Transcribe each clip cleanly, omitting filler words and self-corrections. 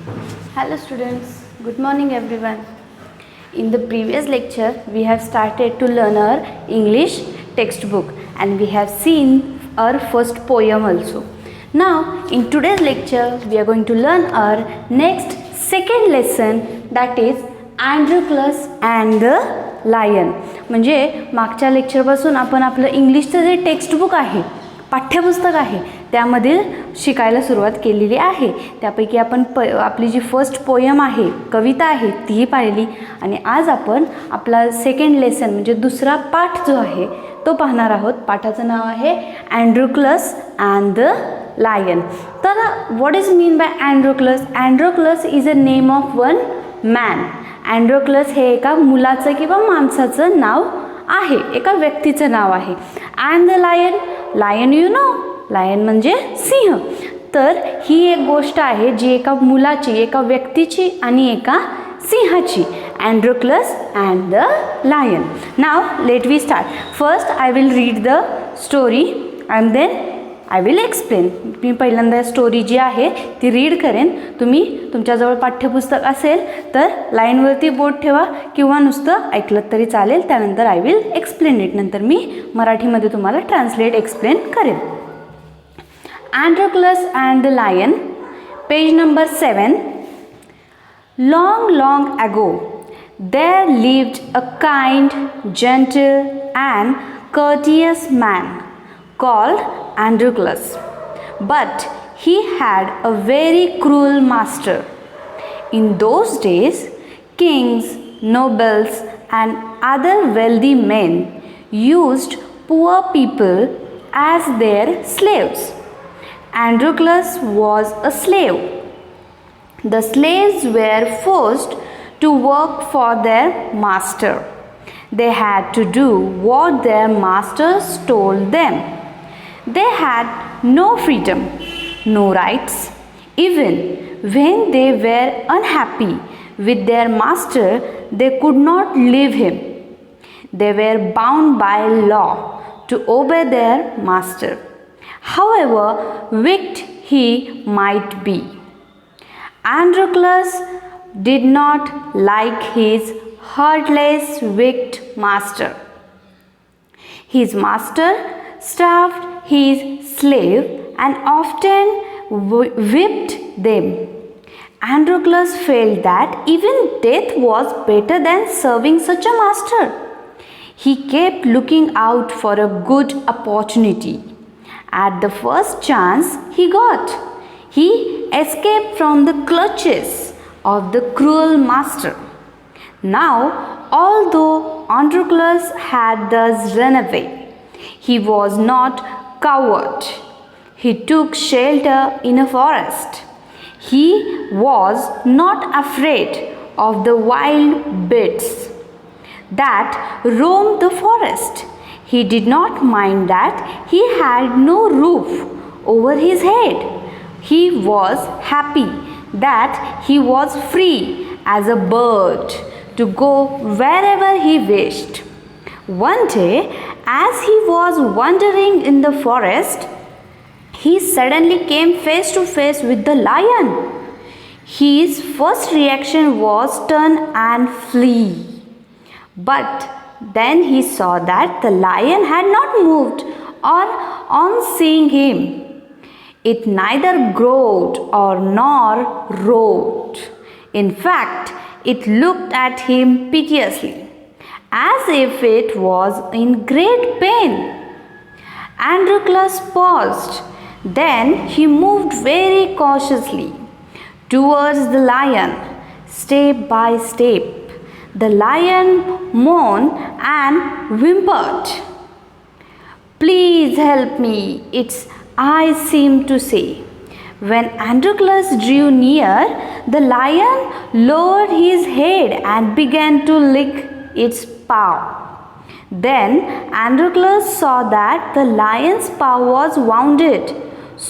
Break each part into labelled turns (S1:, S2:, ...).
S1: Hello students, good morning everyone. In the previous lecture we have started to learn our English textbook and we have seen our first poem also. Now in today's lecture we are going to learn our next second lesson, that is Androclus and the Lion. म्हणजे मागच्या लेक्चरपासून आपण आपलं इंग्लिशचं जे textbook आहे, पाठ्यपुस्तक आहे, त्यामधील शिकायला सुरुवात केलेली आहे. त्यापैकी आपण आपली जी फर्स्ट पोयम आहे, कविता आहे, तीही पाहिली आणि आज आपण आपला सेकंड लेसन म्हणजे दुसरा पाठ जो आहे तो पाहणार आहोत. पाठाचं नाव आहे अँड्रोक्लस अँड द लायन. तर what is mean by Androcles? Androcles is a name of one man. Androcles हे एका मुलाचं किंवा माणसाचं नाव आहे, एका व्यक्तीचं नाव आहे. And the lion, lion you know, lion म्हणजे सिंह. तर ही एक गोष्ट आहे जी एका मुलाची, एका व्यक्तीची आणि एका सिंहाची. Androcles and the lion. नाव let we start. First I will read the story and then I will explain. मी पहिल्यांदा स्टोरी जी आहे ती रीड करेन. तुम्ही तुमच्याजवळ पाठ्यपुस्तक असेल तर लाईनवरती बोट ठेवा किंवा नुसतं ऐकलं तरी चालेल. त्यानंतर आय विल एक्सप्लेन इट. नंतर मी मराठीमध्ये तुम्हाला ट्रान्सलेट एक्सप्लेन करेन. Androclus and the Lion, page number 7. Long, long ago, there lived a kind, gentle, and courteous man called Androclus. But he had a very cruel master. In those days, kings, nobles, and other wealthy men used poor people as their slaves. Androclus was a slave. The slaves were forced to work for their master. They had to do what their masters told them. They had no freedom, no rights. Even when they were unhappy with their master, they could not leave him. They were bound by law to obey their master, however wicked he might be. Androclus did not like his heartless, wicked master. His master starved his slave and often whipped them. Androclus felt that even death was better than serving such a master. He kept looking out for a good opportunity. At the first chance he got, he escaped from the clutches of the cruel master. Now, although Androclus had thus run away, he was not coward. He took shelter in a forest. He was not afraid of the wild beasts that roamed the forest. He did not mind that he had no roof over his head. He was happy that he was free as a bird to go wherever he wished. One day, as he was wandering in the forest, he suddenly came face to face with the lion. His first reaction was turn and flee. But then he saw that the lion had not moved, or on seeing him, it neither growled or nor roared. In fact, it looked at him piteously, as if it was in great pain. Androclus paused. Then he moved very cautiously towards the lion, step by step. The lion moaned and whimpered. "Please help me," its eyes seemed to say. When Androclus drew near, the lion lowered his head and began to lick its paw. Then Androclus saw that the lion's paw was wounded,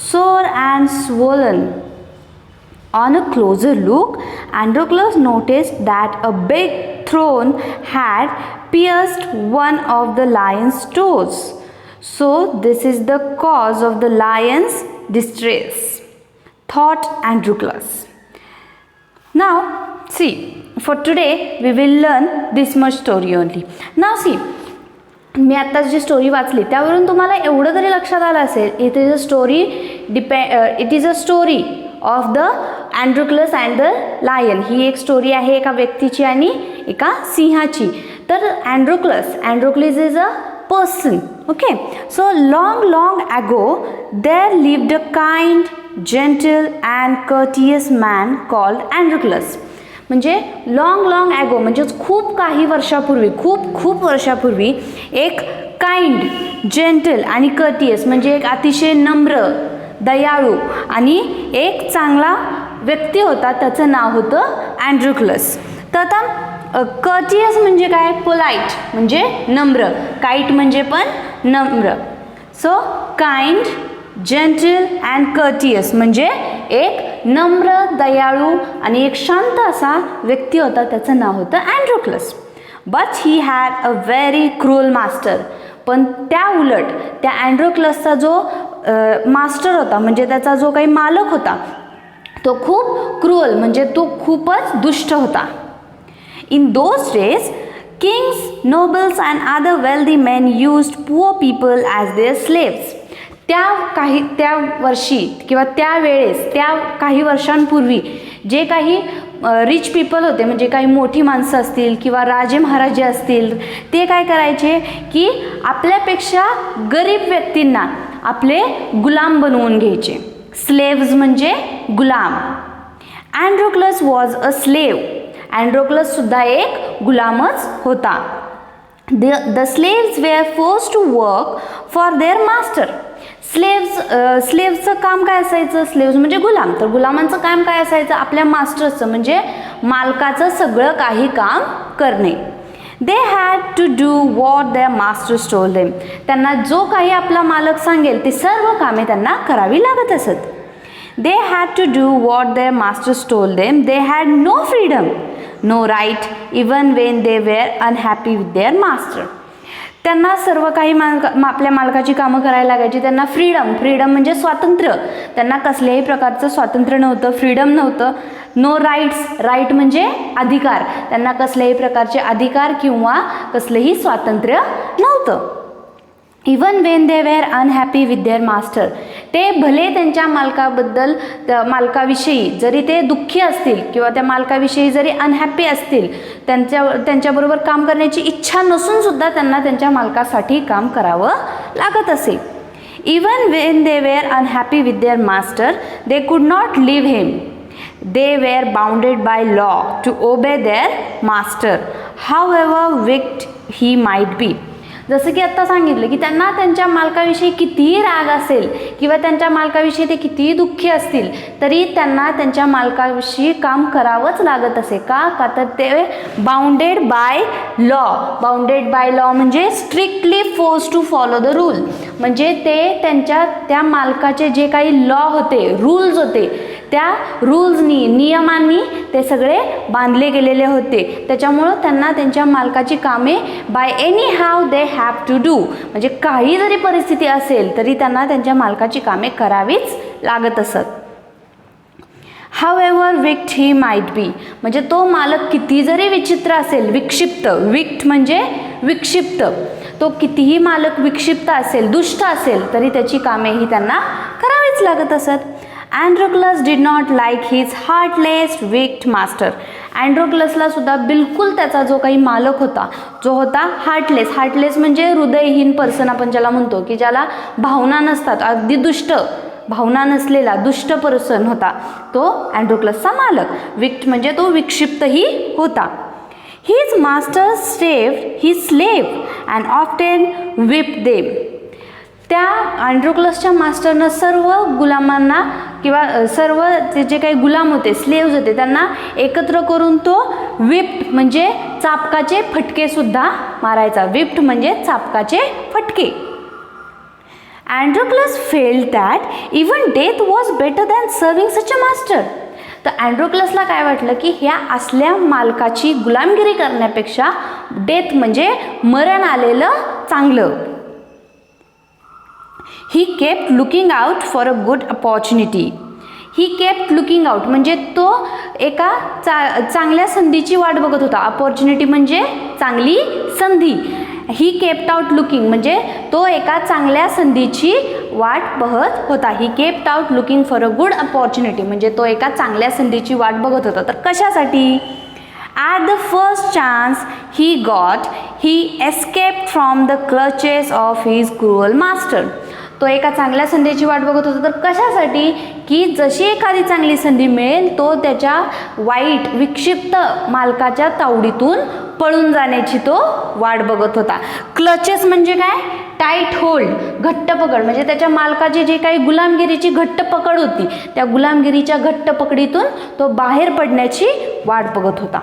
S1: sore and swollen. On a closer look, Androclus noticed that a big thorn had pierced one of the lion's toes. So this is the cause of the lion's distress, thought Androclus. Now see, for today we will learn this much story only. Now see, मी आता जी story वाचली त्यावरून तुम्हाला एवढं तरी लक्षात आलं असेल, it is a story of the Androcles and the lion. ही एक स्टोरी आहे एका व्यक्तीची आणि एका सिंहाची. तर Androcles is a person. Okay, so long ago there lived a kind, gentle and courteous man called Androclus. म्हणजे long ago म्हणजे खूप काही वर्षापूर्वी, खूप वर्षापूर्वी एक काइंड, जेंटल आणि कर्टियस म्हणजे एक अतिशय नम्र, दयाळू आणि एक चांगला व्यक्ती होता. त्याचं नाव होतं अँड्रोक्लस. तर आता कर्टियस म्हणजे काय? पोलाइट म्हणजे नम्र, काइट म्हणजे पण नम्र. So kind, gentle and courteous म्हणजे एक नम्र, दयाळू आणि एक शांत असा व्यक्ती होता. त्याचं नाव होतं Androcles. But he had a very cruel master. पण त्या उलट त्या अँड्रोक्लसचा जो मास्टर होता म्हणजे त्याचा जो काही मालक होता तो खूप क्रूअल म्हणजे तो खूपच दुष्ट होता. In those days, kings, nobles and other wealthy men used poor people as their slaves. त्या वर्षी किंवा त्या वेळेस, त्या काही वर्षांपूर्वी जे काही रिच पीपल होते म्हणजे काही मोठी माणसं असतील किंवा राजे महाराजे असतील, ते काय करायचे की आपल्यापेक्षा गरीब व्यक्तींना आपले गुलाम बनवून घ्यायचे. स्लेव्स म्हणजे गुलाम. अँड्रोक्लस वॉज अ स्लेव. अँड्रोक्लस सुद्धा एक गुलामच होता. The slaves were forced to work for their master. स्लेव्सचं काम काय असायचं? स्लेव्स म्हणजे गुलाम. तर गुलामांचं काम काय असायचं? आपल्या मास्टरचं म्हणजे मालकाचं सगळं काही काम करणे. They had to do what their masters told them. त्यांना जो काही आपला मालक सांगेल ते सर्व कामे त्यांना करावी लागत असत. They had to do what their masters told them. They had no freedom, no right, even when they were unhappy with their master. त्यांना सर्व काही आपल्या मालकाची कामं करायला लागायची. त्यांना फ्रीडम म्हणजे स्वातंत्र्य. त्यांना कसल्याही प्रकारचं स्वातंत्र्य नव्हतं, फ्रीडम नव्हतं. नो राईट म्हणजे अधिकार. त्यांना कसल्याही प्रकारचे अधिकार किंवा कसलेही स्वातंत्र्य नव्हतं. Even when they were unhappy with their master. ते भले त्यांच्या मालकाविषयी जरी ते दुःखी असतील किंवा त्या मालकाविषयी जरी अनहॅपी असतील, त्यांच्याबरोबर काम करण्याची इच्छा नसून सुद्धा त्यांना त्यांच्या मालकासाठी काम करावं लागत असे. Even when they were unhappy with their master they could not leave him. They were bounded by law to obey their master however wicked he might be. जसं की आत्ता सांगितलं की त्यांना त्यांच्या मालकाविषयी कितीही राग असेल किंवा त्यांच्या मालकाविषयी ते कितीही दुःखी असतील तरी त्यांना त्यांच्या मालकाविषयी काम करावंच लागत असे. का तर ते बाउंडेड बाय लॉ म्हणजे strictly force to follow the rule. म्हणजे ते त्या मालकाचे जे काही लॉ होते, रूल्स होते, त्या रूल्सनी, नियमांनी ते सगळे बांधले गेलेले होते. त्याच्यामुळं त्यांना त्यांच्या मालकाची कामे by any how they have to do. म्हणजे काही जरी परिस्थिती असेल तरी त्यांना त्यांच्या मालकाची कामे करावीच लागत असत. हाऊएव्हर विक्ड ही माइट बी. म्हणजे तो मालक किती जरी विचित्र असेल, विक्ट म्हणजे विक्षिप्त, तो कितीही मालक विक्षिप्त असेल, दुष्ट असेल तरी त्याची कामेही त्यांना करावीच लागत असत. Androcles did not like his heartless wicked master. अँड्रोक्लसला सुद्धा बिलकुल त्याचा जो काही मालक होता, जो होता हार्टलेस म्हणजे हृदयहीन पर्सन आपण ज्याला म्हणतो, की ज्याला भावना नसतात, अगदी दुष्ट, भावना नसलेला दुष्ट पर्सन होता तो अँड्रोक्लसचा मालक. विक्ड म्हणजे तो विक्षिप्तही होता. His master starved his slave and often whipped them. त्या अँड्रोक्लसच्या मास्टरनं सर्व गुलामांना किंवा सर्व जे काही गुलाम होते, स्लेव्ज होते, त्यांना एकत्र करून तो whipped म्हणजे चापकाचे फटके सुद्धा मारायचा. whipped म्हणजे चापकाचे फटके. Androclus felt that even death was better than serving such a master. तर अँड्रोक्लसला काय वाटलं की ह्या असल्या मालकाची गुलामगिरी करण्यापेक्षा डेथ म्हणजे मरण आलेलं चांगलं. He kept looking out for a good opportunity. He kept looking out म्हणजे तो एका चांगल्या संधीची वाट बघत होता. अपॉर्च्युनिटी म्हणजे चांगली संधी. ही केप्ट आउट लुकिंग म्हणजे तो एका चांगल्या संधीची वाट बघत होता. He kept out looking for a good opportunity म्हणजे तो एका चांगल्या संधीची वाट बघत होता. तर कशासाठी? At the first chance he got, he escaped from the clutches of his cruel master. तो एका चांगल्या संधीची वाट बघत होता. तर कशासाठी? की जशी एखादी चांगली संधी मिळेल तो त्याच्या वाईट विक्षिप्त मालकाच्या तावडीतून पळून जाण्याची तो वाट बघत होता. क्लचेस म्हणजे काय? टाईट होल्ड, घट्ट पकड. म्हणजे त्याच्या मालकाची जे काही गुलामगिरीची घट्ट पकड होती त्या गुलामगिरीच्या घट्ट पकडीतून तो बाहेर पडण्याची वाट बघत होता.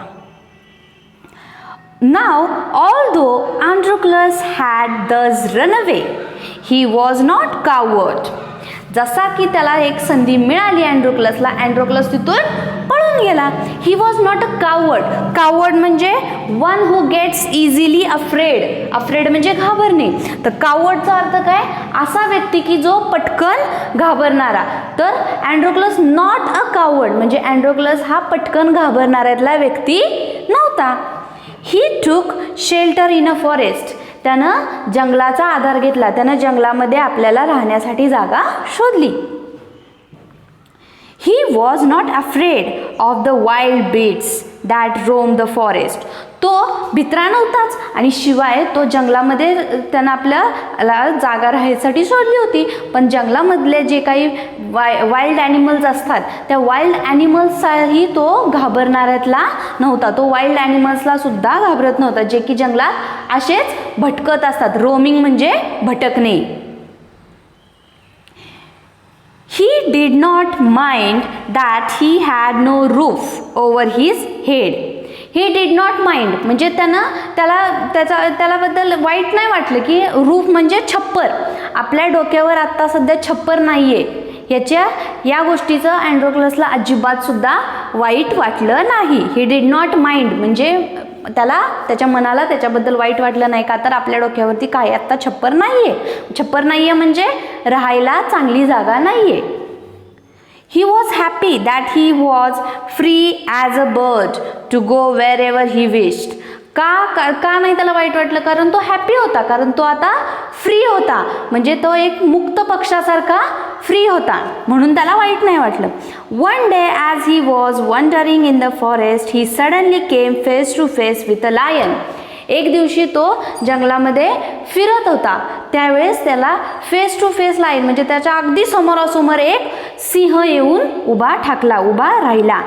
S1: Now, although Androclus had thus run away, he was not coward. जसा की त्याला एक संधी मिळाली अँड्रोक्लसला, अँड्रोक्लस तिथून पळून गेला. He was not a coward. Coward म्हणजे one who gets easily afraid. Afraid म्हणजे घाबरणे. तर कावर्डचा अर्थ काय? असा व्यक्ती की जो पटकन घाबरणारा. तर अँड्रोक्लस नॉट अ कावर्ड म्हणजे अँड्रोक्लस हा पटकन घाबरणाऱ्यातला व्यक्ती नव्हता. ही टूक शेल्टर इन अ फॉरेस्ट. त्यानं जंगलाचा आधार घेतला. त्यानं जंगलामध्ये आपल्याला राहण्यासाठी जागा शोधली. He was not afraid of the wild beasts that roam the forest. तो भित्रा नव्हताच आणि शिवाय तो जंगलामध्ये त्यानं आपल्याला जागा राहायसाठी शोधली होती. पण जंगलामधले जे काही वाईल्ड ॲनिमल्स असतात त्या वाईल्ड ॲनिमल्सही तो घाबरणाऱ्यातला नव्हता. तो वाईल्ड ॲनिमल्सला सुद्धा घाबरत नव्हता जे की जंगलात असेच भटकत असतात. रोमिंग म्हणजे भटकणे. He did not mind that he had no roof over his head. He did not mind म्हणजे त्यालाबद्दल वाईट नाही वाटलं की रूफ म्हणजे छप्पर. आपल्या डोक्यावर आत्ता सध्या छप्पर नाही आहे या गोष्टीचं अँड्रोक्लसला अजिबात सुद्धा वाईट वाटलं नाही. ही डिड नॉट माइंड म्हणजे त्याच्या मनाला त्याच्याबद्दल वाईट वाटलं नाही. का तर आपल्या डोक्यावरती काय आत्ता छप्पर नाही आहे. छप्पर नाही आहे म्हणजे राहायला चांगली जागा नाही आहे. He was happy that he was free as a bird to go wherever he wished. का नाही त्याला वाईट वाटलं? कारण तो हॅपी होता. कारण तो आता फ्री होता. म्हणजे तो एक मुक्त पक्षासारखा फ्री होता म्हणून त्याला वाईट नाही वाटलं. One day as he was wandering in the forest, he suddenly came face to face with a lion. एक दिवशी तो जंगलामध्ये फिरत होता त्यावेळेस त्याला फेस टू फेस लाईन म्हणजे त्याच्या अगदी समोरासमोर एक सिंह येऊन उभा राहिला.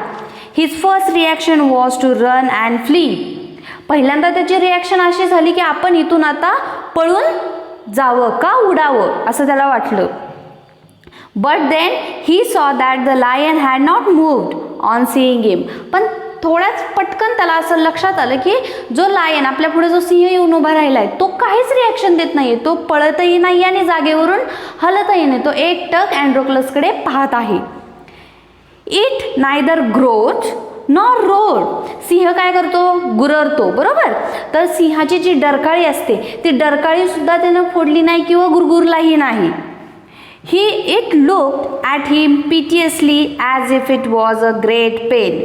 S1: His first reaction was to run and flee. पहिल्यांदा त्याची रिॲक्शन अशी झाली की आपण इथून आता पळून जावं का उडावं असं त्याला वाटलं. But then he saw that the lion had not moved on seeing him. पण थोड्याच पटकन त्याला असं लक्षात आलं की जो लायन आपल्या पुढे जो सिंह येऊन उभा राहिलाय तो काहीच रिॲक्शन देत नाहीये. तो पळतही नाही आणि जागेवरून हलतही नाही. तो एकटक अँड्रोक्लसकडे पाहत आहे. It neither growled nor roared. सिंह काय करतो? गुररतो. बरोबर. तर सिंहाची जी डरकाळी असते ती डरकाळी सुद्धा त्यानं फोडली नाही किंवा गुरगुरलाही नाही. It looked at him piteously as if it was a great pain.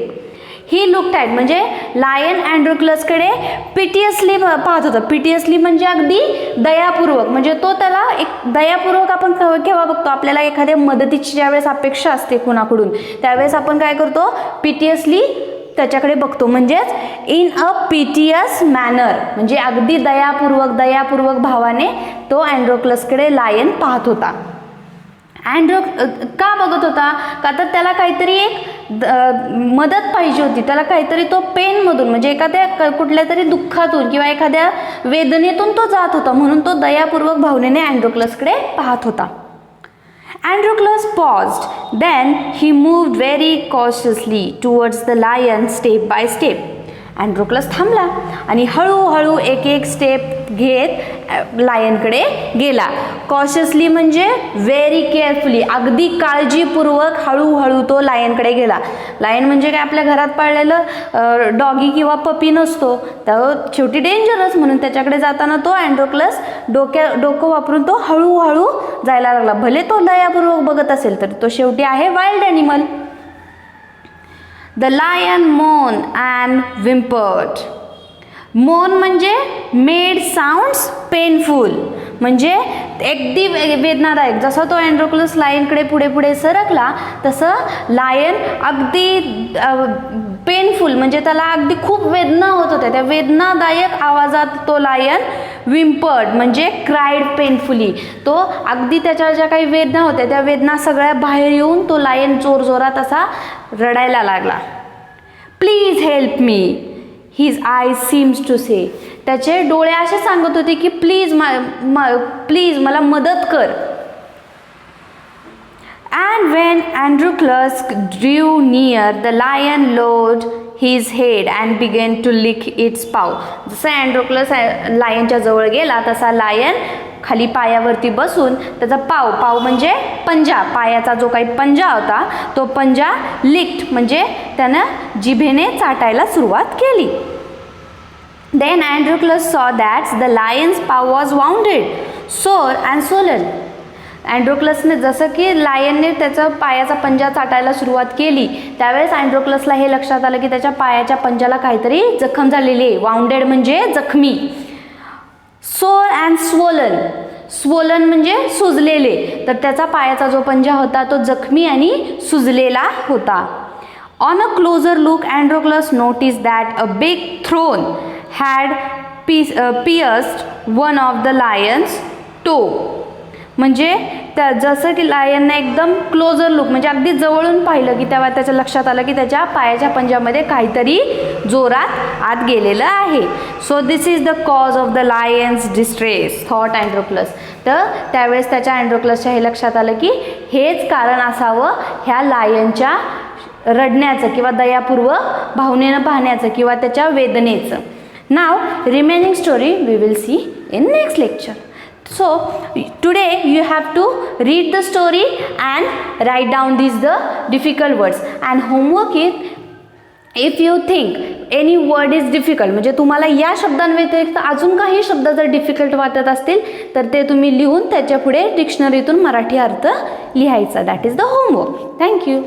S1: He looked at म्हणजे लायन अँड्रोक्लसकडे पिटियसली पाहत होता. पिटियसली म्हणजे अगदी दयापूर्वक. म्हणजे तो त्याला एक दयापूर्वक आपण केव्हा बघतो? आपल्याला एखाद्या मदतीची ज्यावेळेस अपेक्षा असते कुणाकडून त्यावेळेस आपण काय करतो? पिटियसली त्याच्याकडे बघतो. म्हणजेच इन अ पिटियस मॅनर म्हणजे अगदी दयापूर्वक भावाने तो अँड्रोक्लसकडे लायन पाहत होता. का बघत होता? का तर त्याला काहीतरी एक मदत पाहिजे होती. त्याला काहीतरी तो पेनमधून म्हणजे एखाद्या कुठल्या तरी दुःखातून किंवा एखाद्या वेदनेतून तो जात होता म्हणून तो दयापूर्वक भावनेने अँड्रोक्लसकडे पाहत होता. Androclus paused. Then he moved very cautiously towards the lion step by step. अँड्रोक्लस थांबला आणि हळूहळू एक एक स्टेप घेत लायनकडे गेला. कॉशियसली म्हणजे व्हेरी केअरफुली, अगदी काळजीपूर्वक हळूहळू तो लायनकडे गेला. लायन म्हणजे काय आपल्या घरात पाळलेलं डॉगी किंवा पपी नसतो, तर शेवटी डेंजरस, म्हणून त्याच्याकडे जाताना तो अँड्रोक्लस डोकं वापरून तो हळूहळू जायला लागला. भले तो दयापूर्वक बघत असेल तर तो शेवटी आहे wild animal. The lion moaned and whimpered. मोन म्हणजे मेड साऊंड्स पेनफुल, म्हणजे अगदी वेदनादायक. जसा तो अँड्रोक्लस लायनकडे पुढे पुढे सरकला तसं लायन अगदी पेनफुल, म्हणजे त्याला अगदी खूप वेदना होत होत्या. त्या वेदनादायक आवाजात तो लायन विम्पर्ड म्हणजे क्राईड पेनफुली. तो अगदी त्याच्या ज्या काही वेदना होत्या त्या वेदना सगळ्या बाहेर येऊन तो लायन जोरजोरात असा रडायला लागला. Please help me, his eye seems to say. त्याचे डोळे असे सांगत होते की प्लीज प्लीज मला मदत कर. And when Androclus drew near, the lion lowered his head and began to lick its paw. जसं अँड्रोक्लस लायनच्या जवळ गेला तसा लायन खाली पायावरती बसून त्याचा पाव म्हणजे पंजा, पायाचा जो काही पंजा होता तो पंजा लिक्ड म्हणजे त्यानं जिभेने चाटायला सुरुवात केली. Then Androclus saw that the lion's paw was wounded, sore and swollen. अँड्रोक्लसने जसं की लायनने त्याचा पायाचा पंजा चाटायला सुरुवात केली त्यावेळेस अँड्रोक्लसला हे लक्षात आलं की त्याच्या पायाच्या पंजाला काहीतरी जखम झालेली आहे. वाउंडेड म्हणजे जखमी. सोर अँड स्वोलन, स्वोलन म्हणजे सुजलेले, तर त्याचा पायाचा जो पंजा होता तो जखमी आणि सुजलेला होता. On a closer look Androcles notice that a big thorn had pierced one of the lion's toe. म्हणजे त्या जसं की लायनने एकदम क्लोजर लुक म्हणजे अगदी जवळून पाहिलं की तेव्हा त्याच्या लक्षात आलं की त्याच्या पायाच्या पंजामध्ये काहीतरी जोरात आत गेलेलं आहे. So this is the cause of the lion's distress thought Androcles. तर त्यावेळेस त्याच्या अँड्रोक्लसच्या हे लक्षात आलं की हेच कारण असावं ह्या लायनच्या रडण्याचं किंवा दयापूर्वक भावनेनं पाहण्याचं किंवा त्याच्या वेदनेचं. नाव remaining story we will see in next lecture. So today you have to read the story and write down these the difficult words, and homework is if you think any word is difficult म्हणजे तुम्हाला या शब्दांव्यतिरिक्त अजून काही शब्द जर difficult वाटत असतील तर ते तुम्ही लिहून त्याच्या पुढे डिक्शनरीतून मराठी अर्थ लिहायचा. That is the homework. Thank you.